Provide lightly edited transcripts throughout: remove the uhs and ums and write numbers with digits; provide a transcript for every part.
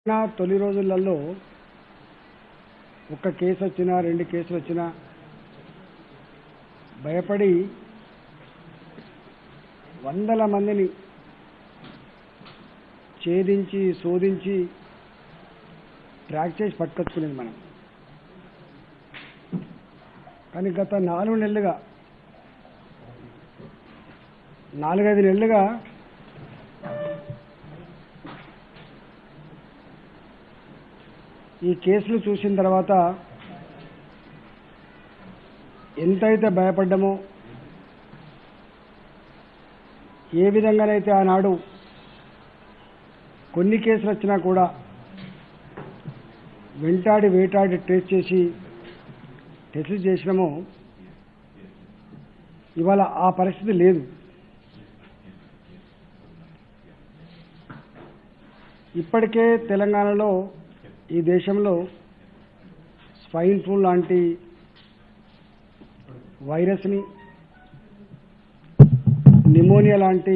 నా తొలి రోజులలో ఒక కేసు వచ్చినా రెండు కేసులు వచ్చినా భయపడి వందల మందిని ఛేదించి శోధించి ట్రాక్ చేసి పట్టుకొచ్చుకునేది మనం. కానీ గత 4 నెలలుగా 4-5 నెలలుగా ఈ కేసులు చూసిన తర్వాత ఎంతైతే భయపడ్డామో, ఏ విధంగానైతే ఆనాడు కొన్ని కేసులు వచ్చినా కూడా వెంటాడి వేటాడి ట్రేస్ చేసి టెస్టులు చేసినామో, ఇవాళ ఆ పరిస్థితి లేదు. ఇప్పటికే తెలంగాణలో, ఈ దేశంలో స్వైన్ ఫ్లూ లాంటి వైరస్ని, నిమోనియా లాంటి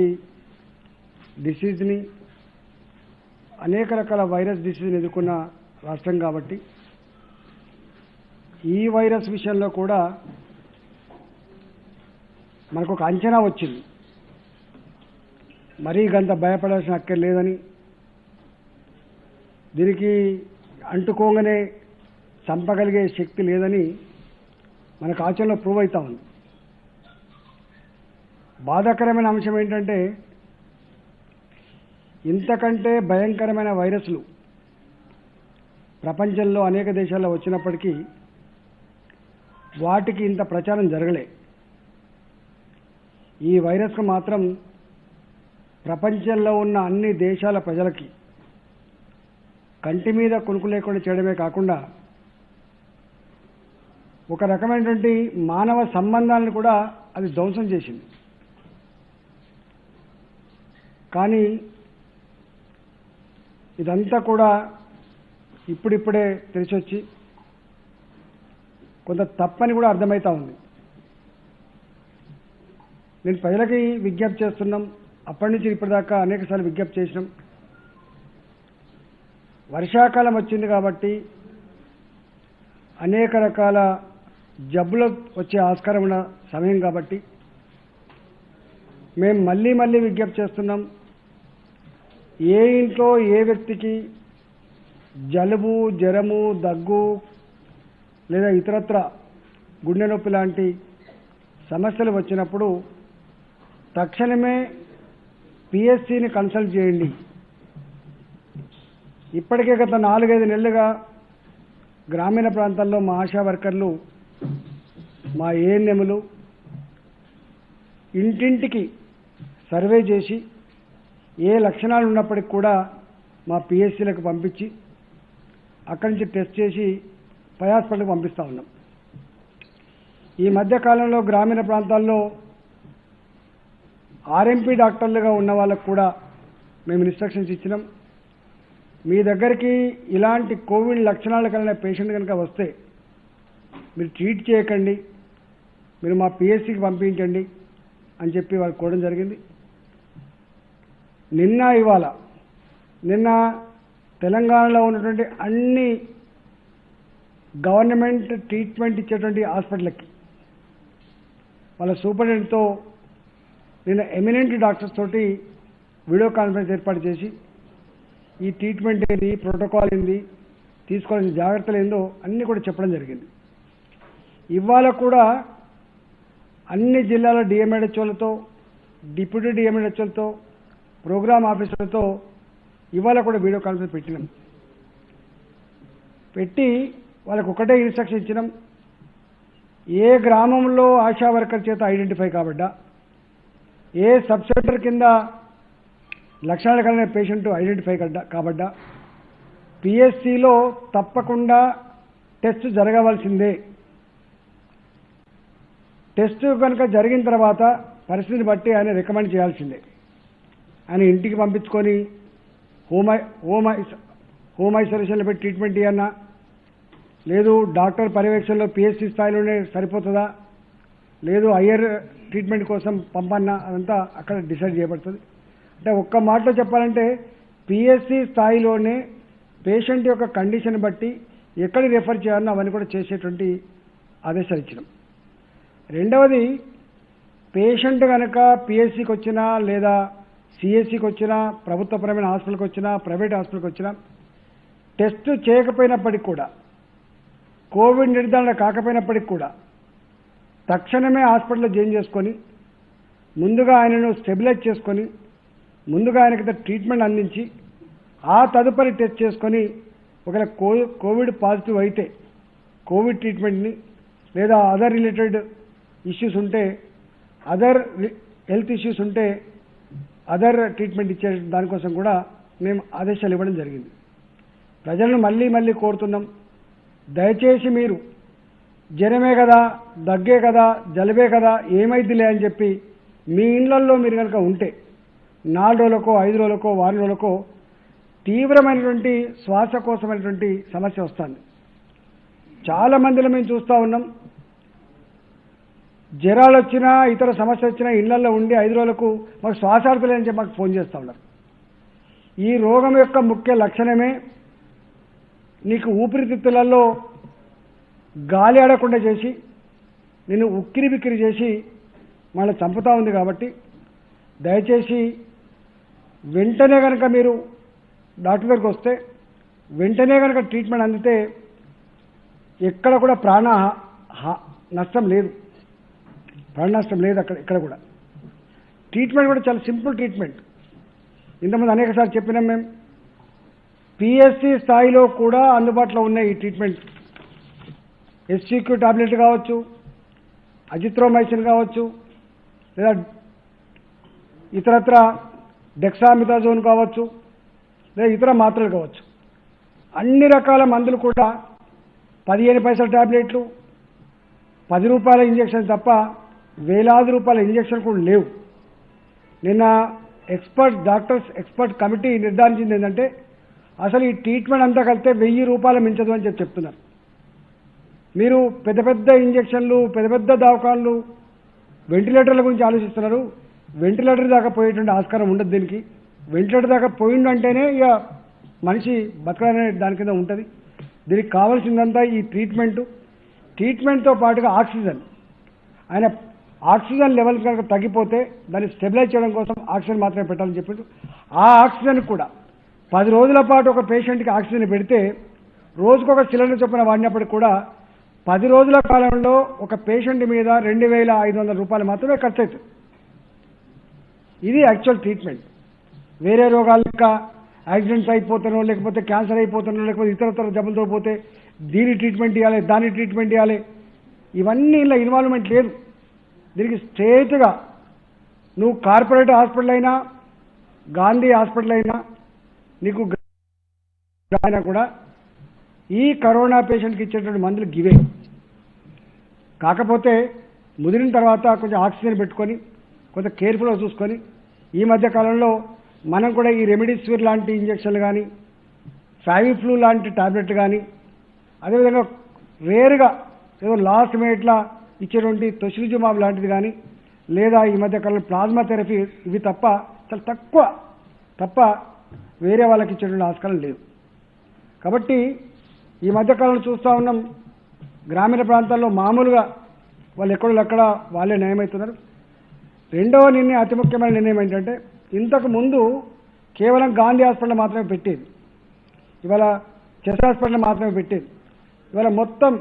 డిసీజ్ని, అనేక రకాల వైరస్ డిసీజ్ని ఎదుర్కొన్న రాష్ట్రం కాబట్టి ఈ వైరస్ విషయంలో కూడా మనకు ఒక అంచనా వచ్చింది. మరీ గంత భయపడాల్సిన అక్కర్లేదని, దీనికి అంటుకోగానే చంపగలిగే శక్తి లేదని మనకు ఆచరణలో ప్రూవ్ అవుతా ఉంది. బాధాకరమైన అంశం ఏంటంటే, ఇంతకంటే భయంకరమైన వైరస్లు ప్రపంచంలో అనేక దేశాల్లో వచ్చినప్పటికీ వాటికి ఇంత ప్రచారం జరగలే. ఈ వైరస్కు మాత్రం ప్రపంచంలో ఉన్న అన్ని దేశాల ప్రజలకి కంటి మీద కునుకు లేకుండా చేయడమే కాకుండా ఒక రకమైనటువంటి మానవ సంబంధాలను కూడా అది ధ్వంసం చేసింది. కానీ ఇదంతా కూడా ఇప్పుడిప్పుడే తెలిసొచ్చి కొంత తప్పని కూడా అర్థమవుతా ఉంది. నేను ప్రజలకి విజ్ఞప్తి చేస్తున్నాం, అప్పటి నుంచి ఇప్పటిదాకా అనేకసార్లు విజ్ఞప్తి చేసినాం. వర్షాకాలం వచ్చింది కాబట్టి అనేక రకాల జబ్బులు వచ్చే ఆస్కారం ఉన్న సమయం కాబట్టి మేము మళ్ళీ విజ్ఞప్తి చేస్తున్నాం. ఏ ఇంట్లో ఏ వ్యక్తికి జలుబు, జ్వరము, దగ్గు లేదా ఇతరత్ర గుండె నొప్పి లాంటి సమస్యలు వచ్చినప్పుడు తక్షణమే పిఎస్సిని కన్సల్ట్ చేయండి. ఇప్పటికే గత 4-5 నెలలుగా గ్రామీణ ప్రాంతాల్లో మా ఆశా వర్కర్లు, మా ఏఎన్ఎంలు ఇంటింటికి సర్వే చేసి ఏ లక్షణాలు ఉన్నప్పటికి కూడా మా పిఎస్సీలకు పంపించి అక్కడి నుంచి టెస్ట్ చేసి పై హాస్పిటల్కి పంపిస్తూ ఉన్నాం. ఈ మధ్యకాలంలో గ్రామీణ ప్రాంతాల్లో ఆర్ఎంపీ డాక్టర్లుగా ఉన్న వాళ్ళకు కూడా మేము ఇన్స్ట్రక్షన్స్ ఇచ్చినాం. మీ దగ్గరికి ఇలాంటి కోవిడ్ లక్షణాలు కలిగిన పేషెంట్ కనుక వస్తే మీరు ట్రీట్ చేయకండి, మీరు మా పిఎస్సికి పంపించండి అని చెప్పి వాళ్ళకి కోవడం జరిగింది. నిన్న తెలంగాణలో ఉన్నటువంటి అన్ని గవర్నమెంట్ ట్రీట్మెంట్ ఇచ్చేటువంటి హాస్పిటల్కి వాళ్ళ సూపరింటెండెంట్తో నిన్న ఎమినెంట్ డాక్టర్స్ తోటి వీడియో కాన్ఫరెన్స్ ఏర్పాటు చేసి ఈ ట్రీట్మెంట్ ఏంది, ప్రోటోకాల్ ఏంది, తీసుకోవాల్సిన జాగ్రత్తలు ఏందో అన్నీ కూడా చెప్పడం జరిగింది. ఇవాళ కూడా అన్ని జిల్లాల డిఎంహెచ్ఓలతో, డిప్యూటీ డిఎంహెచ్ఓలతో, ప్రోగ్రామ్ ఆఫీసర్లతో ఇవాళ కూడా వీడియో కాన్ఫరెన్స్ పెట్టినాం. పెట్టి వాళ్ళకు ఒకటే ఇన్స్ట్రక్షన్ ఇచ్చినాం. ఏ గ్రామంలో ఆశా వర్కర్ చేత ఐడెంటిఫై కాబడ్డా, ఏ సబ్ సెంటర్ కింద లక్షణాలు కలిగిన పేషెంట్ ఐడెంటిఫై కాబడ్డా పిఎస్సిలో తప్పకుండా టెస్ట్ జరగవలసిందే. టెస్ట్ కనుక జరిగిన తర్వాత పరిస్థితిని బట్టి ఆయన రికమెండ్ చేయాల్సిందే. ఆయన ఇంటికి పంపించుకొని హోమ్ ఐసోలేషన్లో పెట్టి ట్రీట్మెంట్ ఇవ్వన్నా, లేదు డాక్టర్ పర్యవేక్షణలో పిఎస్సి స్థాయిలోనే సరిపోతుందా, లేదు హయ్యర్ ట్రీట్మెంట్ కోసం పంపన్నా, అదంతా అక్కడ డిసైడ్ చేయబడుతుంది. అంటే ఒక్క మాటలో చెప్పాలంటే పిఎస్సి స్థాయిలోనే పేషెంట్ యొక్క కండిషన్ బట్టి ఎక్కడి రెఫర్ చేయాలనో అవన్నీ కూడా చేసేటువంటి ఆదేశాలు ఇచ్చినాం. రెండవది, పేషెంట్ కనుక పిఎస్సికి వచ్చినా లేదా సిఎస్సికి వచ్చినా, ప్రభుత్వపరమైన హాస్పిటల్కి వచ్చినా, ప్రైవేట్ హాస్పిటల్కి వచ్చినా, టెస్ట్ చేయకపోయినప్పటికి కూడా, కోవిడ్ నిర్ధారణ కాకపోయినప్పటికి కూడా తక్షణమే హాస్పిటల్లో జాయిన్ చేసుకొని ముందుగా ఆయనను స్టెబిలైజ్ చేసుకొని ముందుగా ఆయనకి ట్రీట్మెంట్ అందించి ఆ తదుపరి టెస్ట్ చేసుకొని ఒకవేళ కోవిడ్ పాజిటివ్ అయితే కోవిడ్ ట్రీట్మెంట్ని లేదా అదర్ రిలేటెడ్ ఇష్యూస్ ఉంటే, అదర్ హెల్త్ ఇష్యూస్ ఉంటే అదర్ ట్రీట్మెంట్ ఇచ్చే దానికోసం కూడా మేము ఆదేశాలు ఇవ్వడం జరిగింది. ప్రజలను మళ్ళీ మళ్ళీ కోరుతున్నాం, దయచేసి మీరు జ్వరమే కదా, దగ్గే కదా, జలుబే కదా, ఏమైద్దిలే అని చెప్పి మీ ఇళ్లల్లో మీరు కనుక ఉంటే 4 రోజులకో 5 రోజులకో వారం రోజులకో తీవ్రమైనటువంటి శ్వాసకోశమైనటువంటి సమస్య వస్తుంది. చాలా మందిలో మేము చూస్తూ ఉన్నాం, జ్వరాలు వచ్చినా ఇతర సమస్య వచ్చినా ఇళ్లలో ఉండి 5 రోజులకు మాకు శ్వాసాడతలేని చెప్పి మాకు ఫోన్ చేస్తూ ఉన్నారు. ఈ రోగం యొక్క ముఖ్య లక్షణమే నీకు ఊపిరితిత్తులలో గాలి ఆడకుండా చేసి నిన్ను ఉక్కిరి బిక్కిరి చేసి మళ్ళీ చంపుతూ ఉంది. కాబట్టి దయచేసి వెంటనే కనుక మీరు డాక్టర్ దగ్గరికి వస్తే వెంటనే కనుక ట్రీట్మెంట్ అందితే ఎక్కడ కూడా ప్రాణ నష్టం లేదు, ప్రాణ నష్టం లేదు. ఇక్కడ కూడా ట్రీట్మెంట్ కూడా చాలా సింపుల్ ట్రీట్మెంట్. ఇంతకుముందు అనేకసార్లు చెప్పినాం మేము, పిఎస్సి స్థాయిలో కూడా అందుబాటులో ఉన్న ఈ ట్రీట్మెంట్ ఎస్సిక్యూ టాబ్లెట్ కావచ్చు, అజిత్రోమైసిన్ కావచ్చు, లేదా ఇతరత్ర డెక్సామిథాజోన్ కావచ్చు, లేదా ఇతర మాత్రలు కావచ్చు, అన్ని రకాల మందులు కూడా 15 పైసల టాబ్లెట్లు, 10 రూపాయల ఇంజక్షన్ తప్ప వేలాది రూపాయల ఇంజక్షన్ కూడా లేవు. నిన్న ఎక్స్పర్ట్ కమిటీ నిర్ధారించింది ఏంటంటే అసలు ఈ ట్రీట్మెంట్ అంతా కలిపితే 1000 రూపాయలు మించదు అని చెప్తున్నారు. మీరు పెద్ద పెద్ద ఇంజక్షన్లు, పెద్ద పెద్ద దవాఖాన్లు, వెంటిలేటర్ల గురించి ఆలోచిస్తున్నారు. వెంటిలేటర్ దాకా పోయేటువంటి ఆస్కారం ఉండదు దీనికి. వెంటిలేటర్ దాకా పోయిందంటేనే ఇక మనిషి బతకడనే దాని కింద ఉంటుంది. దీనికి కావాల్సిందంతా ఈ ట్రీట్మెంట్తో పాటుగా ఆక్సిజన్. ఆయన ఆక్సిజన్ లెవెల్ కనుక తగ్గిపోతే దాన్ని స్టెబిలైజ్ చేయడం కోసం ఆక్సిజన్ మాత్రమే పెట్టాలని చెప్పారు. ఆ ఆక్సిజన్ కూడా 10 రోజుల పాటు ఒక పేషెంట్కి ఆక్సిజన్ పెడితే రోజుకొక సిలిండర్ చొప్పున వాడినప్పటికి కూడా 10 రోజుల కాలంలో ఒక పేషెంట్ మీద 2500 రూపాయలు మాత్రమే ఖర్చు అవుతుంది. ఇది యాక్చువల్ ట్రీట్మెంట్. వేరే రోగాలు లెక్క యాక్సిడెంట్స్ అయిపోతానో, లేకపోతే క్యాన్సర్ అయిపోతానో, లేకపోతే ఇతర జబ్బులతో పోతే దీని ట్రీట్మెంట్ ఇవ్వాలి, దాని ట్రీట్మెంట్ ఇవ్వాలి, ఇవన్నీ ఇలా ఇన్వాల్వ్మెంట్ లేదు. దీనికి స్ట్రేట్గా నువ్వు కార్పొరేట్ హాస్పిటల్ అయినా, గాంధీ హాస్పిటల్ అయినా, నీకు అయినా కూడా ఈ కరోనా పేషెంట్కి ఇచ్చేటువంటి మందులు గివే. కాకపోతే ముదిరిన తర్వాత కొంచెం ఆక్సిజన్ పెట్టుకొని కొంచెం కేర్ఫుల్గా చూసుకొని ఈ మధ్య కాలంలో మనం కూడా ఈ రెమిడిసివిర్ లాంటి ఇంజక్షన్లు కానీ, ఫావిఫ్లూ లాంటి టాబ్లెట్ కానీ, అదేవిధంగా రేరుగా ఏదో లాస్ట్ మినిట్లా ఇచ్చేటువంటి తొసిలిజుమాబ్ లాంటిది కానీ, లేదా ఈ మధ్య కాలంలో ప్లాస్మా థెరపీ, ఇవి తప్ప చాలా తప్ప వేరే వాళ్ళకి ఇచ్చేటువంటి ఆస్కారం లేదు. కాబట్టి ఈ మధ్యకాలంలో చూస్తూ ఉన్నాం, గ్రామీణ ప్రాంతాల్లో మామూలుగా వాళ్ళు ఎక్కడ వాళ్ళే నయమవుతున్నారు. రెండవ నిర్ణయం, అతి ముఖ్యమైన నిర్ణయం ఏంటంటే, ఇంతకు ముందు కేవలం గాంధీ హాస్పిటల్ మాత్రమే పెట్టేది, ఇవాళ చెస్ హాస్పిటల్ మాత్రమే పెట్టేది. ఇవాళ మొత్తం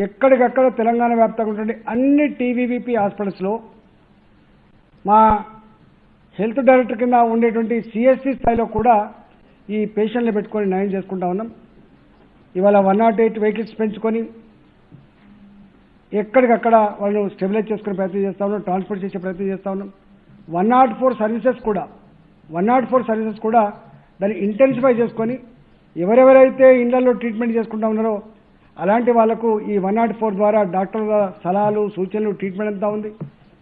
ఎక్కడికక్కడ తెలంగాణ వ్యాప్తంగా ఉన్నటువంటి అన్ని టీవీవీపీ హాస్పిటల్స్లో మా హెల్త్ డైరెక్టర్ కింద ఉండేటువంటి సిఎస్సి స్థాయిలో కూడా ఈ పేషెంట్ని పెట్టుకొని నయం చేసుకుంటా ఉన్నాం. ఇవాళ 108 వెహికల్స్ పెంచుకొని ఎక్కడికక్కడ వాళ్ళు స్టెబిలైజ్ చేసుకునే ప్రయత్నం చేస్తూ ఉన్నాం, ట్రాన్స్పోర్ట్ చేసే ప్రయత్నం చేస్తూ ఉన్నాం. 104 సర్వీసెస్ కూడా దాన్ని ఇంటెన్సిఫై చేసుకొని ఎవరెవరైతే ఇళ్లలో ట్రీట్మెంట్ చేసుకుంటా ఉన్నారో అలాంటి వాళ్లకు ఈ 104 ద్వారా డాక్టర్ల సలహాలు, సూచనలు, ట్రీట్మెంట్ అంతా ఉంది.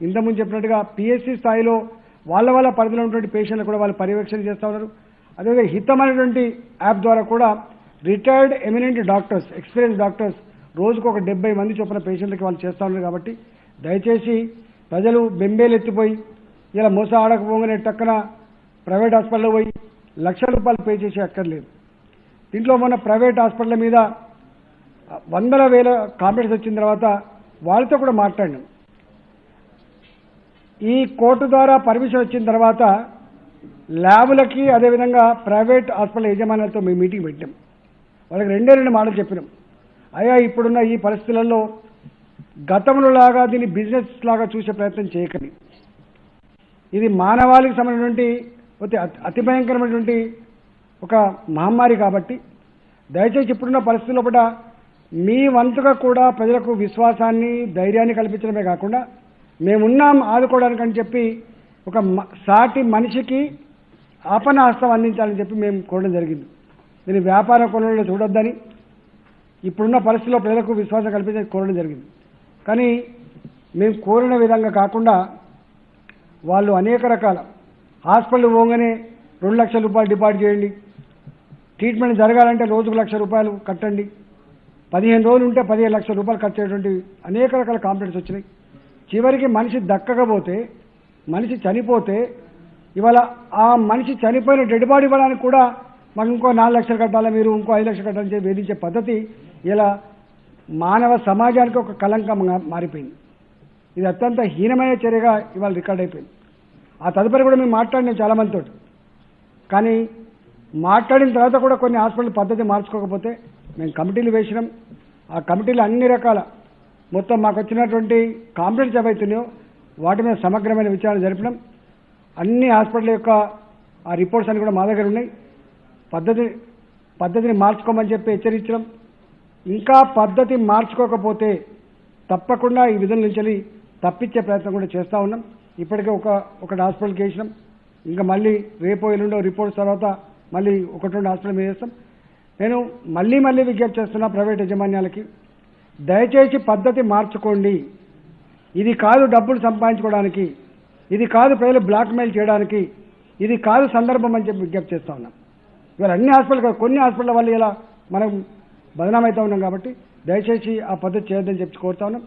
ఇంతకుముందు చెప్పినట్టుగా పిఎస్సి స్థాయిలో వాళ్ళ పరిధిలో ఉన్నటువంటి పేషెంట్లు కూడా వాళ్ళు పర్యవేక్షణ చేస్తూ ఉన్నారు. అదేవిధంగా హితం అనేటువంటి యాప్ ద్వారా కూడా retired eminent doctors, experience doctors రోజుకు ఒక 70 మంది చొప్పున పేషెంట్లకి వాళ్ళు చేస్తూ ఉన్నారు. కాబట్టి దయచేసి ప్రజలు బెంబేలు ఎత్తిపోయి ఇలా మోస ఆడకపోగానే టక్కన ప్రైవేట్ హాస్పిటల్లో పోయి లక్షల రూపాయలు పే చేసి అక్కర్లేదు. దీంట్లో మొన్న ప్రైవేట్ హాస్పిటల్ మీద వందల వేల కాంప్లైంట్స్ వచ్చిన తర్వాత వాళ్ళతో కూడా మాట్లాడినాం. ఈ కోర్టు ద్వారా పర్మిషన్ వచ్చిన తర్వాత ల్యాబులకి అదేవిధంగా ప్రైవేట్ హాస్పిటల్ యజమానులతో మేము మీటింగ్ పెట్టాం. వాళ్ళకి రెండు మాటలు చెప్పినాం. అయ్యా, ఇప్పుడున్న ఈ పరిస్థితులలో గతంలో లాగా దీన్ని బిజినెస్ లాగా చూసే ప్రయత్నం చేయకండి. ఇది మానవాళికి సంబంధించినటువంటి అతి భయంకరమైనటువంటి ఒక మహమ్మారి కాబట్టి దయచేసి ఇప్పుడున్న పరిస్థితుల్లో కూడా మీ వంతుగా కూడా ప్రజలకు విశ్వాసాన్ని ధైర్యాన్ని కల్పించడమే కాకుండా మేమున్నాం ఆదుకోవడానికని చెప్పి ఒక సాటి మనిషికి ఆపన్నాహస్తం అందించాలని చెప్పి మేము కోరడం జరిగింది. దీన్ని వ్యాపార కొనుగోలు చూడొద్దని ఇప్పుడున్న పరిస్థితుల్లో ప్రజలకు విశ్వాసం కల్పించడానికి కోరడం జరిగింది. కానీ మేము కోరిన విధంగా కాకుండా వాళ్ళు అనేక రకాల హాస్పిటల్ పోగానే 2 లక్షల రూపాయలు డిపాజిట్ చేయండి, ట్రీట్మెంట్ జరగాలంటే రోజుకు 1 లక్ష రూపాయలు కట్టండి, 15 రోజులు ఉంటే 15 లక్షల రూపాయలు ఖర్చు అయ్యేటువంటి అనేక రకాల కాంప్లైంట్స్ వచ్చినాయి. చివరికి మనిషి దక్కకపోతే, మనిషి చనిపోతే ఇవాళ ఆ మనిషి చనిపోయిన డెడ్ బాడీ ఇవ్వడానికి కూడా మాకు ఇంకో 4 లక్షలు కట్టాలా, మీరు ఇంకో 5 లక్షలు కట్టాలని చెప్పి వేధించే పద్ధతి ఇలా మానవ సమాజానికి ఒక కళంకంగా మారిపోయింది. ఇది అత్యంత హీనమైన చర్యగా ఇవాళ రికార్డ్ అయిపోయింది. ఆ తదుపరి కూడా మేము మాట్లాడినాం చాలామందితో. కానీ మాట్లాడిన తర్వాత కూడా కొన్ని హాస్పిటల్ పద్ధతి మార్చుకోకపోతే మేము కమిటీలు వేసినాం. ఆ కమిటీలు అన్ని రకాల మొత్తం మాకు వచ్చినటువంటి కాంప్లైంట్స్ ఏవైతున్నాయో వాటి మీద సమగ్రమైన విచారణ జరిపినాం. అన్ని హాస్పిటల్ యొక్క ఆ రిపోర్ట్స్ అన్ని కూడా మా దగ్గర ఉన్నాయి. పద్ధతిని మార్చుకోమని చెప్పి హెచ్చరించడం, ఇంకా పద్ధతి మార్చుకోకపోతే తప్పకుండా ఈ విధుల నుంచి తప్పించే ప్రయత్నం కూడా చేస్తూ ఉన్నాం. ఇప్పటికే ఒక హాస్పిటల్కి వేసినాం. ఇంకా మళ్ళీ రేపో ఎల్లుండో రిపోర్ట్స్ తర్వాత మళ్ళీ 1-2 హాస్పిటల్ మీద వేస్తాం. నేను మళ్ళీ విజ్ఞప్తి చేస్తున్నా ప్రైవేట్ యజమాన్యాలకి, దయచేసి పద్ధతి మార్చుకోండి. ఇది కాదు డబ్బులు సంపాదించుకోవడానికి, ఇది కాదు ప్రజలు బ్లాక్మెయిల్ చేయడానికి, ఇది కాదు సందర్భం అని చెప్పి విజ్ఞప్తి చేస్తూ ఉన్నాం. ఇవాళ అన్ని హాస్పిటల్ కొన్ని హాస్పిటల్ వల్ల ఇలా మనం బదనామవుతూ ఉన్నాం కాబట్టి దయచేసి ఆ పద్ధతి చేయొద్దని చెప్పి కోరుతా ఉన్నాం.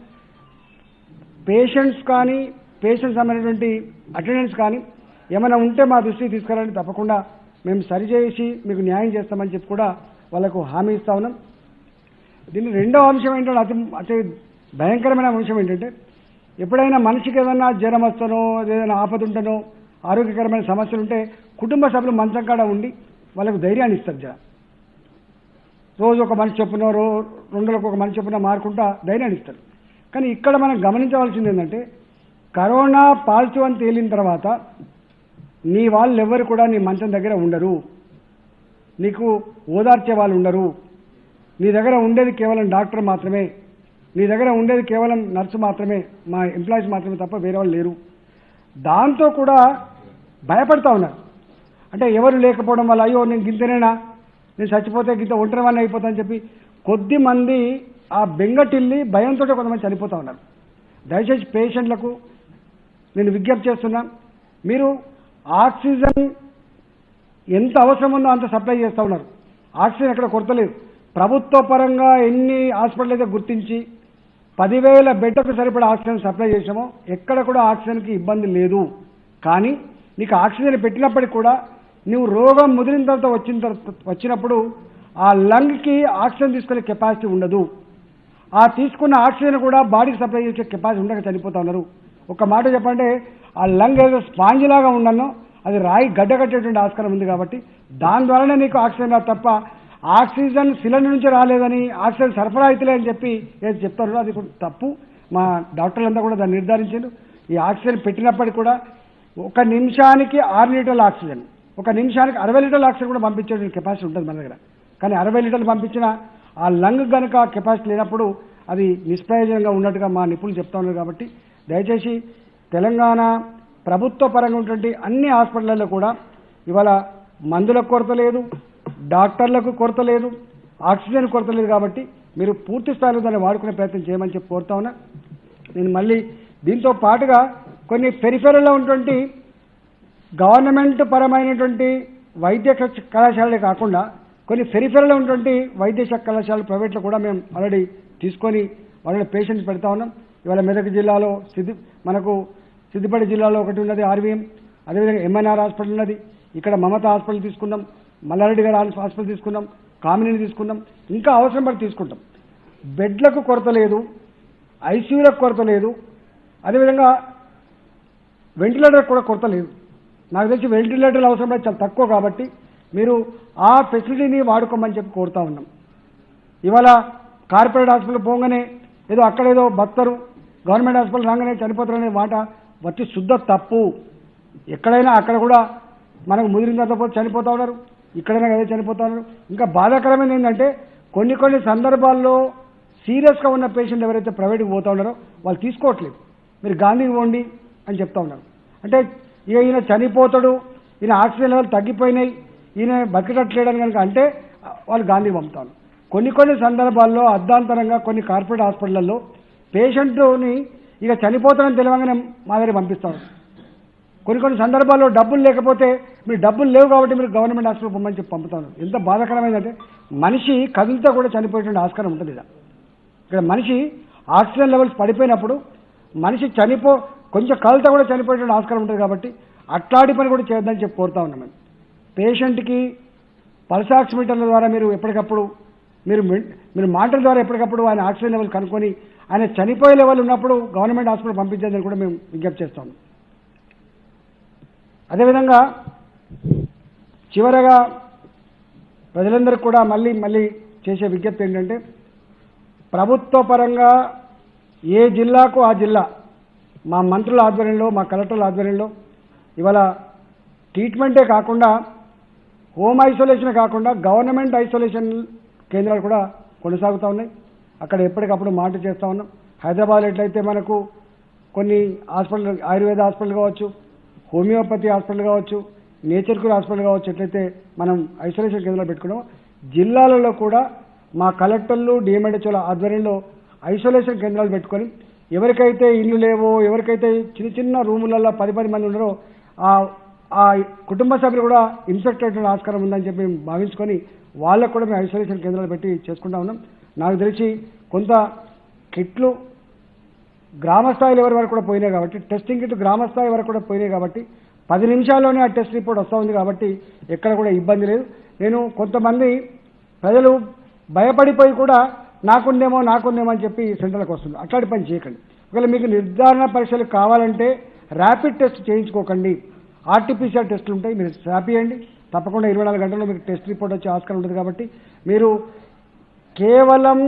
పేషెంట్స్ కానీ పేషెంట్స్ సంబంధించినటువంటి అటెండెన్స్ కానీ ఏమైనా ఉంటే మా దృష్టికి తీసుకురాలని తప్పకుండా మేము సరిచేసి మీకు న్యాయం చేస్తామని చెప్పి కూడా వాళ్ళకు హామీ ఇస్తా ఉన్నాం. దీని రెండవ అంశం ఏంటంటే అతి భయంకరమైన అంశం ఏంటంటే ఎప్పుడైనా మనిషికి ఏదైనా జ్వరం వస్తానో ఏదైనా ఆపద ఉంటనో ఆరోగ్యకరమైన సమస్యలు ఉంటే కుటుంబ సభ్యులు మంచం కాడ ఉండి వాళ్ళకు ధైర్యాన్ని ఇస్తారు. రోజు ఒక మనిషి చొప్పున 2 రోజులకు ఒక మనిషి చొప్పున మారుకుంటా ధైర్యాన్ని ఇస్తారు. కానీ ఇక్కడ మనం గమనించవలసింది ఏంటంటే కరోనా పాజిటివ్ అని తేలిన తర్వాత నీ వాళ్ళు ఎవరు కూడా నీ మంచం దగ్గర ఉండరు, నీకు ఓదార్చే వాళ్ళు ఉండరు. నీ దగ్గర ఉండేది కేవలం డాక్టర్ మాత్రమే, నీ దగ్గర ఉండేది కేవలం నర్సు మాత్రమే, మా ఎంప్లాయీస్ మాత్రమే తప్ప వేరే వాళ్ళు లేరు. దాంతో కూడా భయపడతా ఉన్నారు. అంటే ఎవరు లేకపోవడం వల్ల అయ్యో నేను గింతనేనా, నేను చచ్చిపోతే గింత ఒంటరివాడిని అయిపోతానని చెప్పి కొద్ది మంది ఆ బెంగటిల్లి భయంతో కొంతమంది చనిపోతూ ఉన్నారు. దయచేసి పేషెంట్లకు నేను విజ్ఞప్తి చేస్తున్నా, మీరు ఆక్సిజన్ ఎంత అవసరం ఉందో అంత సప్లై చేస్తూ ఉన్నారు. ఆక్సిజన్ ఎక్కడ కొరత లేదు. ప్రభుత్వ పరంగా ఎన్ని హాస్పిటల్ అయితే గుర్తించి 10,000 బెడ్లకు సరిపడా ఆక్సిజన్ సప్లై చేసామో ఎక్కడ కూడా ఆక్సిజన్కి ఇబ్బంది లేదు. కానీ నీకు ఆక్సిజన్ పెట్టినప్పటికీ కూడా నువ్వు రోగం ముదిరిన తర్వాత వచ్చినప్పుడు ఆ లంగ్కి ఆక్సిజన్ తీసుకునే కెపాసిటీ ఉండదు. ఆ తీసుకున్న ఆక్సిజన్ కూడా బాడీకి సప్లై చేసే కెపాసిటీ ఉండక చనిపోతా ఉన్నారు. ఒక మాట చెప్పంటే ఆ లంగ్ ఏదో స్పాంజ్ లాగా ఉండనో అది రాయి గడ్డగట్టేటువంటి ఆస్కారం ఉంది. కాబట్టి దాని ద్వారానే నీకు ఆక్సిజన్ రాదు తప్ప ఆక్సిజన్ సిలిండర్ నుంచి రాలేదని ఆక్సిజన్ సరఫరా అవుతలేదని చెప్పి ఏది చెప్తారో అది తప్పు. మా డాక్టర్లంతా కూడా దాన్ని నిర్ధారించారు. ఈ ఆక్సిజన్ పెట్టినప్పటికీ కూడా 1 నిమిషానికి 6 లీటర్ల ఆక్సిజన్, 1 నిమిషానికి 60 లీటర్ల ఆక్సిజన్ కూడా పంపించే కెపాసిటీ ఉంటుంది మన దగ్గర. కానీ 60 లీటర్లు పంపించిన ఆ లంగ్ కనుక కెపాసిటీ లేనప్పుడు అది నిష్ప్రయోజనంగా ఉన్నట్టుగా మా నిపుణులు చెప్తా ఉన్నారు. కాబట్టి దయచేసి తెలంగాణ ప్రభుత్వ పరంగా ఉన్నటువంటి అన్ని హాస్పిటళ్లలో కూడా ఇవాళ మందులకు కొరత లేదు, డాక్టర్లకు కొరత లేదు, ఆక్సిజన్ కొరత లేదు. కాబట్టి మీరు పూర్తి స్థాయిలో దాన్ని వాడుకునే ప్రయత్నం చేయమని చెప్పి కోరుతా ఉన్నా. నేను మళ్ళీ దీంతో పాటుగా కొన్ని పెరిఫెరల్లో ఉన్నటువంటి గవర్నమెంట్ పరమైనటువంటి వైద్య కళాశాలలే కాకుండా కొన్ని పెరిఫెరల్లో ఉన్నటువంటి వైద్య కళాశాలలు ప్రైవేట్లో కూడా మేము ఆల్రెడీ తీసుకొని వాళ్ళ పేషెంట్స్ పెడతా ఉన్నాం. ఇవాళ మెదక్ జిల్లాలో మనకు సిద్దిపేట జిల్లాలో ఒకటి ఉన్నది ఆర్వీఎం, అదేవిధంగా ఎంఎన్ఆర్ హాస్పిటల్ ఉన్నది, ఇక్కడ మమతా హాస్పిటల్ తీసుకున్నాం, మల్లారెడ్డి గారి హాస్పిటల్ తీసుకున్నాం, కామినీని తీసుకుందాం, ఇంకా అవసరం పడి తీసుకుంటాం. బెడ్లకు కొరత లేదు, ఐసీయూలకు కొరత లేదు, అదేవిధంగా వెంటిలేటర్కి కూడా కొరత లేదు. నాకు తెలిసి వెంటిలేటర్లు అవసరం పడి చాలా తక్కువ కాబట్టి మీరు ఆ ఫెసిలిటీని వాడుకోమని చెప్పి కోరుతా ఉన్నాం. ఇవాళ కార్పొరేట్ హాస్పిటల్ పోగానే ఏదో అక్కడేదో బతరు, గవర్నమెంట్ హాస్పిటల్ రాగానే చనిపోతారనే మాట వచ్చి శుద్ధ తప్పు. ఎక్కడైనా అక్కడ కూడా మనకు ముదిరిన తర్వాత చనిపోతూ ఉన్నారు, ఇక్కడైనా అదే చనిపోతూ ఉన్నారు. ఇంకా బాధాకరమైనది ఏంటంటే కొన్ని సందర్భాల్లో సీరియస్గా ఉన్న పేషెంట్ ఎవరైతే ప్రైవేట్కి పోతూ ఉన్నారో వాళ్ళు తీసుకోవట్లేదు. మీరు గాంధీకి పోండి అని చెప్తా ఉన్నారు. అంటే ఇక ఈయన చనిపోతాడు, ఈయన ఆక్సిజన్ లెవెల్ తగ్గిపోయినాయి, ఈయన బతికట్లేడని కనుక అంటే వాళ్ళు గాంధీకి పంపుతారు. కొన్ని సందర్భాల్లో అర్ధాంతరంగా కొన్ని కార్పొరేట్ హాస్పిటళ్లలో పేషెంట్ని ఇక చనిపోతాడని తెలియగానే మా దగ్గర పంపిస్తారు. కొన్ని సందర్భాల్లో డబ్బులు లేకపోతే మీరు డబ్బులు లేవు కాబట్టి మీరు గవర్నమెంట్ హాస్పిటల్ పొమ్మని చెప్పి పంపుతాను. ఎంత బాధాకరమైందంటే మనిషి కదులుతో కూడా చనిపోయేటువంటి ఆస్కారం ఉంటుంది. ఇక్కడ మనిషి ఆక్సిజన్ లెవెల్స్ పడిపోయినప్పుడు మనిషి కొంచెం కదులుతో కూడా చనిపోయేటువంటి ఆస్కారం ఉంటుంది. కాబట్టి అట్లాంటి పని కూడా చేయొద్దని చెప్పి కోరుతా ఉన్నాం. మేము పేషెంట్కి పల్స్ ఆక్సిమీటర్ల ద్వారా మీరు ఎప్పటికప్పుడు మీరు మాటల ద్వారా ఎప్పటికప్పుడు ఆయన ఆక్సిజన్ లెవెల్ కనుక్కొని ఆయన చనిపోయే లెవెల్ ఉన్నప్పుడు గవర్నమెంట్ హాస్పిటల్ పంపించేదని కూడా మేము విజ్ఞప్తి చేస్తాం. అదేవిధంగా చివరగా ప్రజలందరికీ కూడా మళ్ళీ చేసే విజ్ఞప్తి ఏంటంటే ప్రభుత్వ పరంగా ఏ జిల్లాకు ఆ జిల్లా మా మంత్రుల ఆధ్వర్యంలో, మా కలెక్టర్ల ఆధ్వర్యంలో ఇవాళ ట్రీట్మెంటే కాకుండా హోమ్ ఐసోలేషన్ కాకుండా గవర్నమెంట్ ఐసోలేషన్ కేంద్రాలు కూడా కొనసాగుతూ ఉన్నాయి. అక్కడ ఎప్పటికప్పుడు మానిటర్ చేస్తూ ఉన్నాం. హైదరాబాద్ ఎట్లయితే మనకు కొన్ని హాస్పిటల్, ఆయుర్వేద హాస్పిటల్ కావచ్చు, హోమియోపతి హాస్పిటల్ కావచ్చు, నేచర్ క్యూర్ హాస్పిటల్ కావచ్చు, ఎట్లయితే మనం ఐసోలేషన్ కేంద్రాలు పెట్టుకున్నాం, జిల్లాలలో కూడా మా కలెక్టర్లు, డిఎంహెచ్ఓల ఆధ్వర్యంలో ఐసోలేషన్ కేంద్రాలు పెట్టుకొని ఎవరికైతే ఇల్లు లేవో, ఎవరికైతే చిన్న రూములలో 10 మంది ఉన్నారో ఆ కుటుంబ సభ్యులు కూడా ఇన్ఫెక్ట్ అయ్యే ఆస్కారం ఉందని చెప్పి మేము భావించుకొని వాళ్ళకు కూడా మేము ఐసోలేషన్ కేంద్రాలు పెట్టి చేసుకుంటా ఉన్నాం. నాకు తెలిసి కొంత కిట్లు గ్రామ స్థాయి లెవెల్ వరకు కూడా పోయినాయి కాబట్టి, టెస్టింగ్ కిట్ గ్రామ స్థాయి వరకు కూడా పోయినాయి కాబట్టి 10 నిమిషాల్లోనే ఆ టెస్ట్ రిపోర్ట్ వస్తూ ఉంది కాబట్టి ఎక్కడ కూడా ఇబ్బంది లేదు. నేను కొంతమంది ప్రజలు భయపడిపోయి కూడా నాకుందేమో అని చెప్పి సెంటర్లకు వస్తుంది. అట్లాంటి పని చేయకండి. ఒకవేళ మీకు నిర్ధారణ పరీక్షలు కావాలంటే ర్యాపిడ్ టెస్ట్ చేయించుకోకండి. ఆర్టీపీసీఆర్ టెస్టులు ఉంటాయి, మీరు చేయండి. తప్పకుండా 24 గంటల్లో మీకు టెస్ట్ రిపోర్ట్ వచ్చే ఆస్కారం ఉంటుంది. కాబట్టి మీరు కేవలం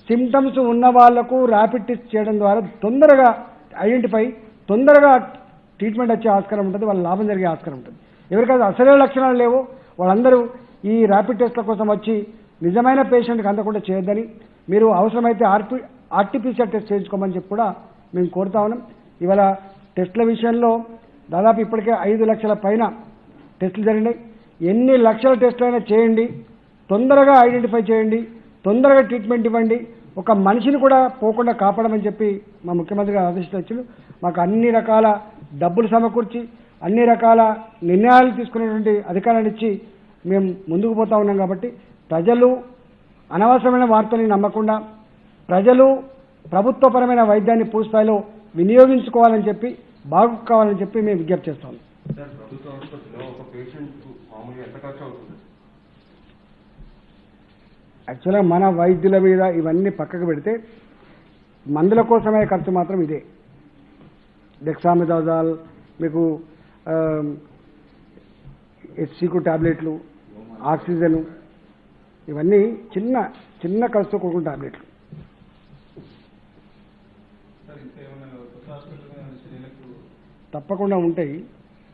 సిమ్టమ్స్ ఉన్న వాళ్లకు ర్యాపిడ్ టెస్ట్ చేయడం ద్వారా తొందరగా తొందరగా ట్రీట్మెంట్ వచ్చే ఆస్కారం ఉంటుంది, వాళ్ళ లాభం జరిగే ఆస్కారం ఉంటుంది. ఎవరికైతే అసలే లక్షణాలు లేవో వాళ్ళందరూ ఈ ర్యాపిడ్ టెస్ట్ల కోసం వచ్చి నిజమైన పేషెంట్కి అందకుండా చేయొద్దని, మీరు అవసరమైతే ఆర్టీపీసీఆర్ టెస్ట్ చేయించుకోమని చెప్పి కూడా మేము కోరుతా ఉన్నాం. ఇవాళ టెస్టుల విషయంలో దాదాపు ఇప్పటికే 5 లక్షల పైన టెస్టులు జరిగినాయి. ఎన్ని లక్షల టెస్టులు అయినా చేయండి, తొందరగా ఐడెంటిఫై చేయండి, తొందరగా ట్రీట్మెంట్ ఇవ్వండి, ఒక మనిషిని కూడా పోకుండా కాపాడమని చెప్పి మా ముఖ్యమంత్రి గారు ఆదేశాలు ఇచ్చారు. మాకు అన్ని రకాల డబ్బులు సమకూర్చి అన్ని రకాల నిర్ణయాలు తీసుకునేటువంటి అధికారాన్ని ఇచ్చి మేము ముందుకు పోతా ఉన్నాం. కాబట్టి ప్రజలు అనవసరమైన వార్తల్ని నమ్మకుండా ప్రజలు ప్రభుత్వపరమైన వైద్యాన్ని పూర్తిస్థాయిలో వినియోగించుకోవాలని చెప్పి, బాగుకోవాలని చెప్పి మేము విజ్ఞప్తి చేస్తాం. యాక్చువల్గా మన వైద్యుల మీద ఇవన్నీ పక్కకు పెడితే మందుల కోసమే ఖర్చు మాత్రం ఇదే. డెక్సామెథాజోల్, మీకు హెచ్సికు టాబ్లెట్లు, ఆక్సిజన్, ఇవన్నీ చిన్న ఖర్చుతో కూడుకున్న టాబ్లెట్లు. తప్పకుండా ఉంటాయి,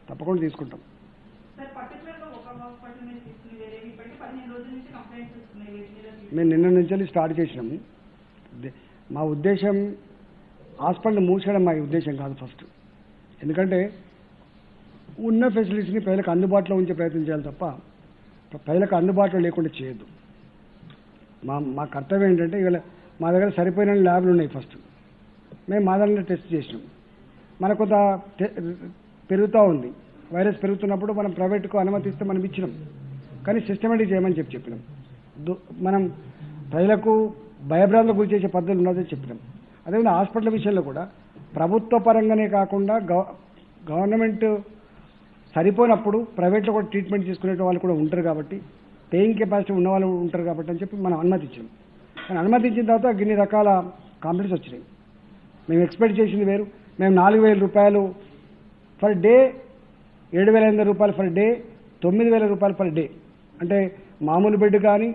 తప్పకుండా తీసుకుంటాం. మేము నిన్న నుంచి స్టార్ట్ చేసినాము. మా ఉద్దేశం హాస్పిటల్ మూసేయడం మా ఉద్దేశం కాదు ఫస్ట్. ఎందుకంటే ఉన్న ఫెసిలిటీస్ని ప్రజలకు అందుబాటులో ఉంచే ప్రయత్నం చేయాలి తప్ప ప్రజలకు అందుబాటులో లేకుండా చేయొద్దు. మా కర్తవ్యం ఏంటంటే ఇవాళ మా దగ్గర సరిపోయిన ల్యాబ్లు ఉన్నాయి. ఫస్ట్ మేము మా దగ్గర టెస్ట్ చేసినాం. మనకు కొంత పెరుగుతూ ఉంది, వైరస్ పెరుగుతున్నప్పుడు మనం ప్రైవేట్కు అనుమతిస్తే మనం ఇచ్చినాం. కానీ సిస్టమేటిక్ చేయమని చెప్పినాం. మనం ప్రజలకు భయభ్రాంతులకు గురి చేసే పద్ధతులు ఉన్నదని చెప్పినాం. అదేవిధంగా హాస్పిటల్ విషయంలో కూడా ప్రభుత్వ పరంగానే కాకుండా గవర్నమెంట్ సరిపోయినప్పుడు ప్రైవేట్లో కూడా ట్రీట్మెంట్ తీసుకునే వాళ్ళు కూడా ఉంటారు. కాబట్టి పేయింగ్ కెపాసిటీ ఉన్న వాళ్ళు ఉంటారు కాబట్టి అని చెప్పి మనం అనుమతి ఇచ్చాం. కానీ అనుమతి ఇచ్చిన తర్వాత ఇన్ని రకాల కంప్లైంట్స్ వచ్చినాయి. మేము ఎక్స్పెక్ట్ చేసింది వేరు. మేము 4,000 రూపాయలు పర్ డే, 7,500 రూపాయలు పర్ డే, 9,000 రూపాయలు పర్ డే, అంటే మామూలు బెడ్ కానీ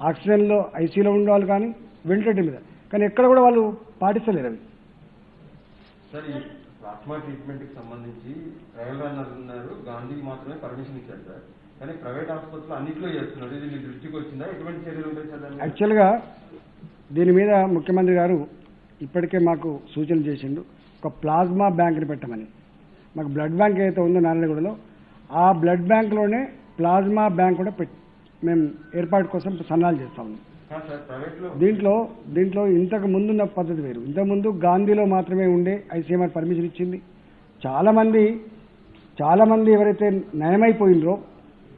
ఆక్సిజన్లో ఐసీలో ఉన్న వాళ్ళు కానీ వెంటిలేటర్ మీద, కానీ ఎక్కడ కూడా వాళ్ళు పాటిస్తలేరు అవి. సార్, ఈ ప్లాస్మా ట్రీట్మెంట్ కి సంబంధించి ట్రయల్ రన్నర్ ఉన్నారు, గాంధీకి మాత్రమే పర్మిషన్ ఇచ్చారు సార్. కానీ ప్రైవేట్ హాస్పిటల్ అన్నింటిలో చేస్తున్నారు. ఇది మీ దృష్టికి వచ్చిందా? ఎటువంటి చర్యలు ఉంటాయి సార్? యాక్చువల్గా దీని మీద ముఖ్యమంత్రి గారు ఇప్పటికే మాకు సూచనలు చేసిండు. ఒక ప్లాస్మా బ్యాంక్ని పెట్టమని. మాకు బ్లడ్ బ్యాంక్ ఏదైతే ఉందో నారాయణగూడలో, ఆ బ్లడ్ బ్యాంక్లోనే ప్లాస్మా బ్యాంక్ కూడా మేము ఏర్పాటు కోసం సన్నాహాలు చేస్తా ఉన్నాం. దీంట్లో ఇంతకు ముందున్న పద్ధతి వేరు. ఇంతకుముందు గాంధీలో మాత్రమే ఉండే ఐసీఎంఆర్ పర్మిషన్ ఇచ్చింది. చాలామంది ఎవరైతే నయమైపోయినరో,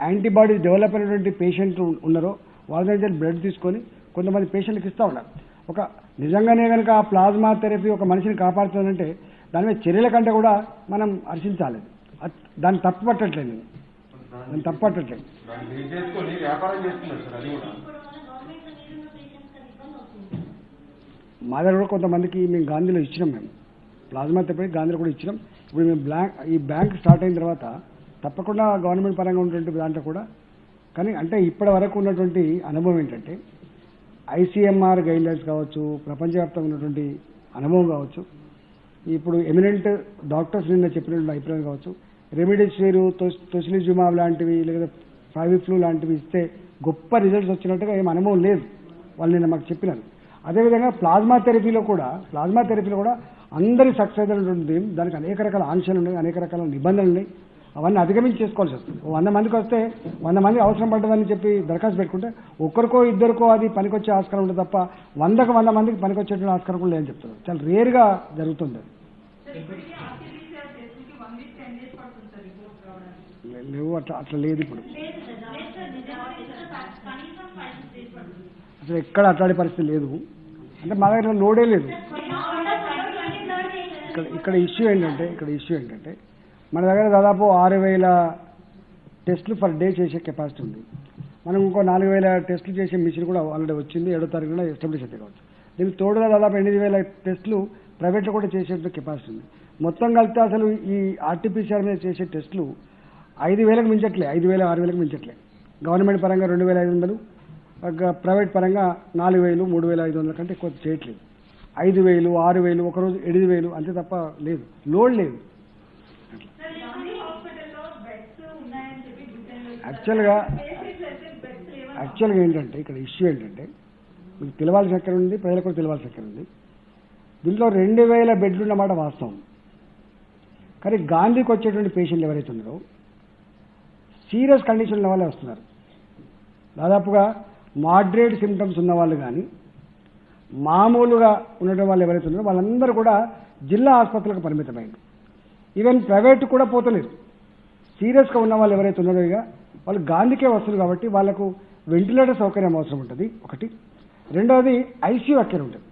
యాంటీబాడీస్ డెవలప్ అయినటువంటి పేషెంట్లు ఉన్నారో వాళ్ళ దగ్గర బ్లడ్ తీసుకొని కొంతమంది పేషెంట్కి ఇస్తూ ఉన్నారు. ఒక నిజంగానే కనుక ఆ ప్లాస్మా థెరపీ ఒక మనిషిని కాపాడుతుందంటే దాని మీద చర్యల కంటే కూడా మనం హర్షించాలి. దాన్ని తప్పు పట్టట్లేదు. మా దగ్గర కూడా కొంతమందికి మేము గాంధీలో ఇచ్చినాం. మేము ప్లాస్మా థెరపీ గాంధీలో కూడా ఇచ్చినాం. ఇప్పుడు మేము ఈ బ్యాంక్ స్టార్ట్ అయిన తర్వాత తప్పకుండా గవర్నమెంట్ పరంగా ఉన్నటువంటి దాంట్లో కూడా, కానీ అంటే ఇప్పటి వరకు ఉన్నటువంటి అనుభవం ఏంటంటే ఐసీఎంఆర్ గైడ్లైన్స్ కావచ్చు, ప్రపంచవ్యాప్తంగా ఉన్నటువంటి అనుభవం కావచ్చు, ఇప్పుడు ఎమినెంట్ డాక్టర్స్ నిన్న చెప్పినటువంటి అభిప్రాయం కావచ్చు, రెమిడిసివిర్, టొసిలిజుమాబ్ లాంటివి లేదా ఫైవిఫ్లూ లాంటివి ఇస్తే గొప్ప రిజల్ట్స్ వచ్చినట్టుగా ఏం అనుభవం లేదు. వాళ్ళు నిన్న మాకు చెప్పినారు. అదేవిధంగా ప్లాస్మా థెరపీలో కూడా అందరి సక్సెస్ అయినటువంటి దానికి అనేక రకాల ఆంక్షలు ఉన్నాయి, అనేక రకాల నిబంధనలు ఉన్నాయి. అవన్నీ అధిగమించి చేసుకోవాల్సి వస్తుంది. 100 మందికి వస్తే 100 మంది అవసరం పడ్డదని చెప్పి దరఖాస్తు పెట్టుకుంటే ఒక్కరికో ఇద్దరికో అది పనికొచ్చే ఆస్కారం ఉంటుంది తప్ప 100 మందికి పనికొచ్చేటువంటి ఆస్కారం కూడా లేదని చెప్తున్నారు. చాలా రేర్గా జరుగుతుంది. లేవు, అట్లా లేదు. ఇప్పుడు అసలు ఎక్కడ అట్లాంటి పరిస్థితి లేదు. అంటే మా దగ్గర లోడే లేదు. ఇక్కడ ఇష్యూ ఏంటంటే మన దగ్గర దాదాపు 6,000 టెస్టులు పర్ డే చేసే కెపాసిటీ ఉంది. మనం ఇంకో 4,000 టెస్టులు చేసే మిషన్ కూడా ఆల్రెడీ వచ్చింది. 7వ తారీఖున ఎస్టాబ్లిష్ అయితే కావచ్చు. దీనికి తోడుగా దాదాపు 8,000 టెస్టులు ప్రైవేట్లో కూడా చేసే కెపాసిటీ ఉంది. మొత్తం కలిపితే అసలు ఈ ఆర్టీపీసీఆర్ మీద చేసే టెస్టులు 5,000కు మించట్లే, 5,000, 6,000కు మించట్లే. గవర్నమెంట్ పరంగా 2,500, ప్రైవేట్ పరంగా 4,000, 3,500 కంటే ఎక్కువ చేయట్లేదు. 5,000, 6,000, ఒకరోజు 8,000 అంతే తప్ప లేదు, లోడ్ లేదు. యాక్చువల్గా ఏంటంటే ఇక్కడ ఇష్యూ ఏంటంటే మీకు తెలవాల్సిన ఎక్కడ ఉంది, ప్రజలకు కూడా తెలవాల్సిన ఎక్కడ ఉంది. దీంట్లో 2,000 బెడ్లు ఉన్నమాట వాస్తవం. కానీ గాంధీకి వచ్చేటువంటి పేషెంట్లు ఎవరైతే ఉన్నారో సీరియస్ కండిషన్ల వాళ్ళే వస్తున్నారు. దాదాపుగా మోడరేట్ సిమ్టమ్స్ ఉన్న వాళ్ళు కానీ మామూలుగా ఉన్నటువంటి వాళ్ళు ఎవరైతే ఉన్నారో వాళ్ళందరూ కూడా జిల్లా ఆసుపత్రులకు పరిమితమైంది. ఈవెన్ ప్రైవేట్ కూడా పోతలేదు. సీరియస్గా ఉన్న వాళ్ళు ఎవరైతే ఉన్నారో ఇక వాళ్ళు గాంధీకే వస్తున్నారు కాబట్టి వాళ్ళకు వెంటిలేటర్ సౌకర్యం అవసరం ఉంటుంది ఒకటి. రెండవది ఐసీయూ అక్కడ ఉంటుంది.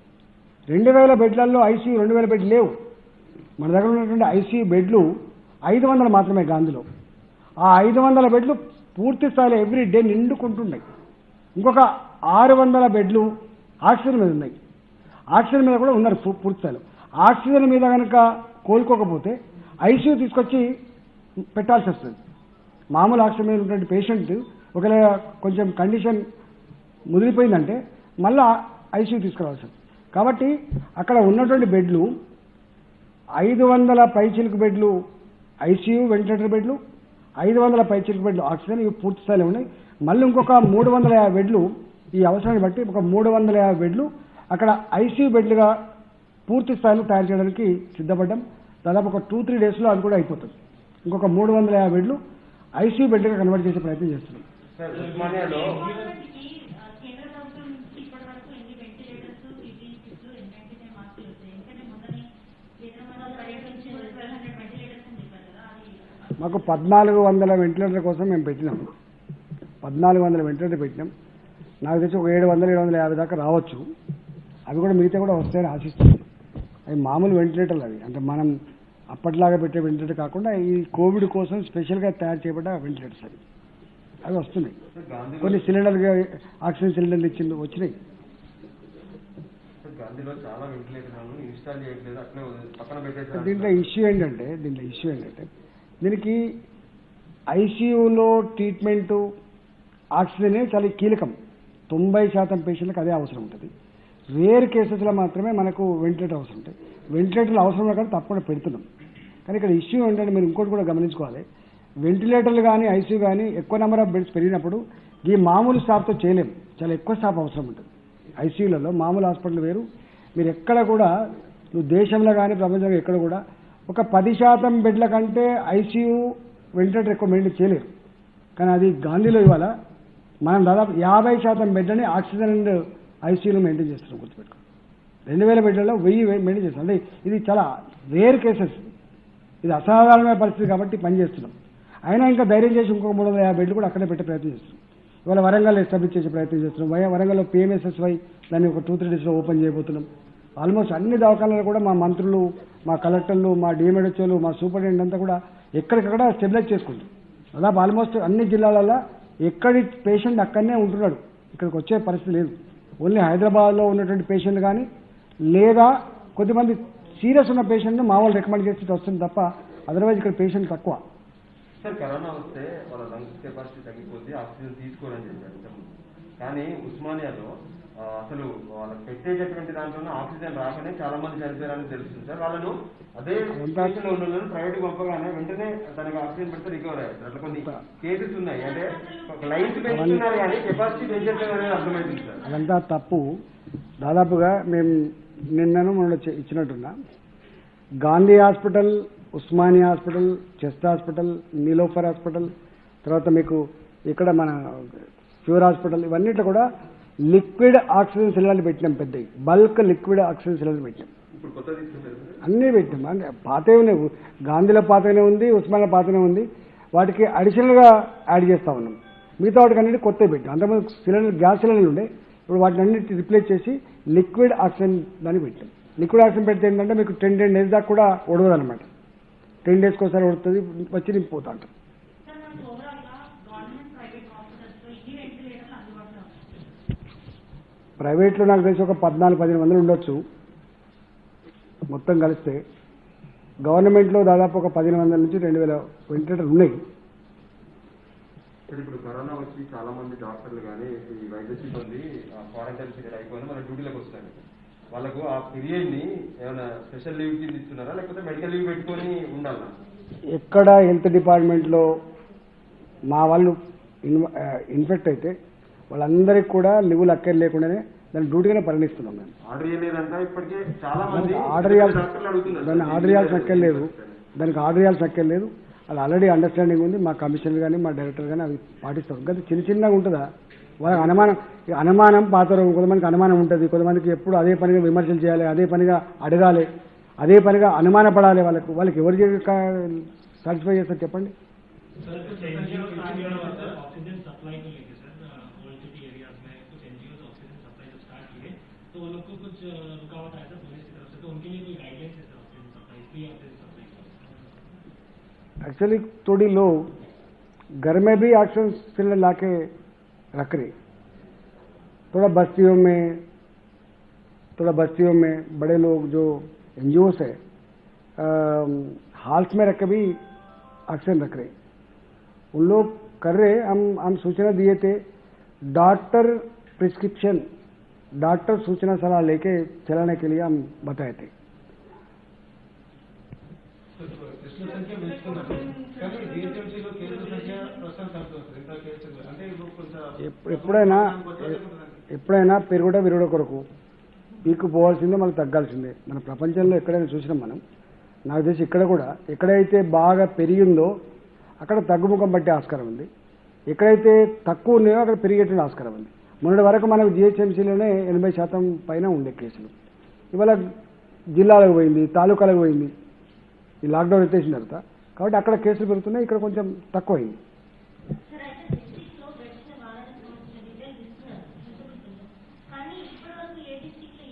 2,000 బెడ్లలో ఐసీయూ 2,000 బెడ్లు లేవు. మన దగ్గర ఉన్నటువంటి ఐసీయూ బెడ్లు 500 మాత్రమే గాంధీలో. ఆ 500 బెడ్లు పూర్తి స్థాయిలో ఎవ్రీ డే నిండుకుంటున్నాయి. ఇంకొక 600 బెడ్లు ఆక్సిజన్ మీద ఉన్నాయి. ఆక్సిజన్ మీద కూడా ఉన్నారు పూర్తి స్థాయిలో. ఆక్సిజన్ మీద కనుక కోలుకోకపోతే ఐసీయూ తీసుకొచ్చి పెట్టాల్సి వస్తుంది. మామూలు ఆక్సిజన్ మీద ఉన్నటువంటి పేషెంట్ ఒకవేళ కొంచెం కండిషన్ ముదిరిపోయిందంటే మళ్ళీ ఐసీయూ తీసుకురావాల్సి వస్తుంది. కాబట్టి అక్కడ ఉన్నటువంటి బెడ్లు 500 పైచిలుకు బెడ్లు ఐసీయూ వెంటిలేటర్ బెడ్లు, 500 పైచిలుకు బెడ్లు ఆక్సిజన్, ఇవి పూర్తి స్థాయిలో ఉన్నాయి. మళ్ళీ ఇంకొక 350 బెడ్లు ఈ అవసరాన్ని బట్టి ఒక 350 బెడ్లు అక్కడ ఐసీయూ బెడ్లుగా పూర్తి స్థాయిలో తయారు చేయడానికి సిద్ధపడ్డాం. దాదాపు ఒక 2-3 డేస్లో అది కూడా అయిపోతుంది. ఇంకొక 350 బెడ్లు ఐసీయూ బెడ్లుగా కన్వర్ట్ చేసే ప్రయత్నం చేస్తున్నాం. మాకు 1,400 వెంటిలేటర్ల కోసం మేము పెట్టినాం. 1,400 వెంటిలేటర్ పెట్టినాం. నాకు తెలిసి ఒక 700-750 దాకా రావచ్చు. అవి కూడా మిగతా కూడా వస్తాయని ఆశిస్తుంది. అవి మామూలు వెంటిలేటర్లు అవి, అంటే మనం అప్పట్లాగా పెట్టే వెంటిలేటర్ కాకుండా ఈ కోవిడ్ కోసం స్పెషల్గా తయారు చేయబడ్డ వెంటిలేటర్స్ అవి. అవి వస్తున్నాయి. గాంధీలో కొన్ని సిలిండర్లు ఆక్సిజన్ సిలిండర్లు ఇచ్చిండు వచ్చినాయి. గాంధీలో చాలా వెంటిలేటర్లను ఇన్స్టాల్ చేయట్లేదు, అట్లే పక్కన పెట్టేసారు. దీంట్లో ఇష్యూ ఏంటంటే దీనికి ఐసీయూలో ట్రీట్మెంటు ఆక్సిజనే చాలా కీలకం. 90% పేషెంట్లకు అదే అవసరం ఉంటుంది. రేర్ కేసెస్లో మాత్రమే మనకు వెంటిలేటర్ అవసరం ఉంటుంది. వెంటిలేటర్లు అవసరం కానీ తప్పకుండా పెడుతున్నాం. కానీ ఇక్కడ ఇష్యూ ఏంటంటే మీరు ఇంకోటి కూడా గమనించుకోవాలి. వెంటిలేటర్లు కానీ ఐసీయూ కానీ ఎక్కువ నెంబర్ ఆఫ్ బెడ్స్ పెరిగినప్పుడు ఈ మామూలు స్టాఫ్తో చేయలేము, చాలా ఎక్కువ స్టాఫ్ అవసరం ఉంటుంది. ఐసీయూలలో మామూలు హాస్పిటల్ వేరు. మీరు ఎక్కడ కూడా నువ్వు దేశంలో కానీ ప్రపంచంలో ఎక్కడ కూడా ఒక 10% బెడ్ల కంటే ఐసీయూ వెంటిలేటర్ ఎక్కువ మెయింటైన్ చేయలేరు. కానీ అది గాంధీలో ఇవాళ మనం దాదాపు 50% బెడ్లని ఆక్సిజన్ అండ్ ఐసీయూలో మెయింటైన్ చేస్తున్నాం. గుర్తుపెట్టుకో, 2000 బెడ్లలో 1000 మెయింటైన్ చేస్తాం. అంటే ఇది చాలా రేర్ కేసెస్, ఇది అసాధారణమైన పరిస్థితి కాబట్టి పనిచేస్తున్నాం. అయినా ఇంకా ధైర్యం చేసి ఇంకొక 350 బెడ్లు కూడా అక్కడే పెట్టే ప్రయత్నం చేస్తున్నాం. ఇవాళ వరంగల్ ఎస్టాబ్లిష్ చేసే ప్రయత్నం చేస్తున్నాం. వరంగల్లో PMSSY దాన్ని ఒక 2-3 డేస్లో ఓపెన్ చేయబోతున్నాం. ఆల్మోస్ట్ అన్ని దవాఖానాలు కూడా మా మంత్రులు, మా కలెక్టర్లు, మా డిఎంహెచ్ఓలు, మా సూపరింటెండెంట్ అంతా కూడా ఎక్కడికక్కడ స్టెబిలైజ్ చేసుకుంటాం. దాదాపు ఆల్మోస్ట్ అన్ని జిల్లాలలో ఎక్కడి పేషెంట్ అక్కడనే ఉంటున్నాడు, ఇక్కడికి వచ్చే పరిస్థితి లేదు. ఓన్లీ హైదరాబాద్లో ఉన్నటువంటి పేషెంట్ కానీ లేదా కొద్దిమంది సీరియస్ ఉన్న పేషెంట్ను మా వాళ్ళు రికమెండ్ చేసి వస్తుంది తప్ప అదర్వైజ్ ఇక్కడ పేషెంట్ తక్కువ. సార్ కరోనా వస్తే వాళ్ళ లంగ్స్ కెపాసిటీ తగ్గిపోతే ఆక్సిజన్ తీసుకోవాలని చెప్పారు. కానీ ఉస్మానియాలో అసలు వాళ్ళకి పెట్టేటటువంటి దాంట్లో ఆక్సిజన్ రాకనే చాలా మంది చనిపోయారని తెలుస్తుంది సార్. వాళ్ళను అదే సిచ్యువేషన్ లో ఉన్న ప్రైవేట్ పంపగానే వెంటనే తనకి ఆక్సిజన్ పెడితే రికవర్ అయ్యారు. అట్లా కొన్ని కేసెస్ ఉన్నాయి. అంటే లైన్స్ పెంచుతున్నారు కానీ కెపాసిటీ పెంచట్లేదు అనేది అర్థమవుతుంది సార్. అదంతా తప్పు. దాదాపుగా మేము నిన్నను మొన్న ఇచ్చినట్టున్నా Gandhi hospital, Osmania hospital, chest hospital, Niloufer hospital, తర్వాత మీకు ఇక్కడ మన ఫ్యూర్ హాస్పిటల్, ఇవన్నిట్లో కూడా లిక్విడ్ ఆక్సిజన్ సిలిండర్లు పెట్టినాం. పెద్దవి బల్క్ లిక్విడ్ ఆక్సిజన్ సిలిండర్లు పెట్టినాం. అన్నీ పెట్టినాం. అంటే పాతనే గాంధీలో పాతనే ఉంది, ఉస్మానియా పాతనే ఉంది. వాటికి అడిషనల్గా యాడ్ చేస్తూ ఉన్నాం. మిగతా వాటికి అన్నిటి కొత్తవి పెట్టాం. అంతకుముందు సిలిండర్ గ్యాస్ సిలిండర్లు ఉండే, ఇప్పుడు వాటిని అన్నిటి రిప్లేస్ చేసి లిక్విడ్ ఆక్సిజన్ దాన్ని పెట్టాం. లిక్విడ్ ఆక్సిజన్ పెడితే ఏంటంటే మీకు 10 days దాకా కూడా ఉడవదు అనమాట. 10 daysకి ఒకసారి ఉడుతుంది, వచ్చి నింపిపోతా ఉంటాం. ప్రైవేట్లో నాకు తెలిసి ఒక 14-15 మంది ఉండొచ్చు మొత్తం కలిస్తే. గవర్నమెంట్లో దాదాపు ఒక 1500 నుంచి 2000 వెంటిలేటర్లు ఉన్నాయి. ఇప్పుడు కరోనా వచ్చి చాలా మంది డాక్టర్లు కానీ ఈ వైద్య సిబ్బంది క్వారంటైన్ పీరియడ్ అయిపోయినా మన డ్యూటీలోకి వస్తారు. వాళ్ళకు ఆ పీరియడ్ని ఏమైనా స్పెషల్ లీవ్ కింద ఇస్తున్నారా, లేకపోతే మెడికల్ లీవ్ పెట్టుకొని ఉండాలా? ఎక్కడ హెల్త్ డిపార్ట్మెంట్లో మా వాళ్ళు ఇన్ఫెక్ట్ అయితే వాళ్ళందరికీ కూడా లీవులు అక్కర్ లేకుండానే దాన్ని డ్యూటీగానే పరిగణిస్తున్నాం. మేము ఆర్డర్ చేయలేదంటే ఇప్పటికే చాలా మంది ఆర్డర్ చేయాల్సిన అక్కర్లేదు, దానికి ఆర్డర్ చేయాల్సిన అక్కర్లేదు. అది ఆల్రెడీ అండర్స్టాండింగ్ ఉంది. మా కమిషనర్ కానీ మా డైరెక్టర్ కానీ అవి పాటిస్తారు. ఇంకా చిన్నగా ఉంటుందా వాళ్ళకి అనుమానం పాతరు. కొంతమందికి అనుమానం ఉంటుంది, కొంతమందికి ఎప్పుడు అదే పనిగా విమర్శలు చేయాలి, అదే పనిగా అడగాలి, అదే పనిగా అనుమానపడాలి. వాళ్ళకి ఎవరు సాటిస్ఫై చేస్తారు చెప్పండి. एक्चुअली थोड़ी लोग घर में भी ऑक्सीजन सिलेंडर ला के रख रहे, थोड़ा बस्तियों में बड़े लोग जो NGOs है हाल्स में रख के भी ऑक्सीजन रख रहे, उन लोग कर रहे। हम सूचना दिए थे, डॉक्टर प्रिस्क्रिप्शन, डॉक्टर सूचना सलाह लेके चलाने के लिए हम बताए थे. ఎప్పుడైనా పెరుగుట విరుగుడ కొరకు పీకు పోవాల్సిందే, మనకు తగ్గాల్సిందే. మన ప్రపంచంలో ఎక్కడైనా చూసినాం మనం. నాకు తెలిసి ఇక్కడ కూడా ఎక్కడైతే బాగా పెరిగిందో అక్కడ తగ్గుముఖం పట్టే ఆస్కారం ఉంది, ఎక్కడైతే తక్కువ ఉన్నాయో అక్కడ పెరిగేటువంటి ఆస్కారం ఉంది. మొన్నటి వరకు మనకు GHMCలోనే 80% పైన ఉండే కేసులు, ఇవాళ జిల్లాలకు పోయింది, తాలూకాలకు పోయింది. ఈ లాక్డౌన్ ఎత్తేసిన తర్వాత కాబట్టి అక్కడ కేసులు పెరుగుతున్నాయి, ఇక్కడ కొంచెం తక్కువ అయింది.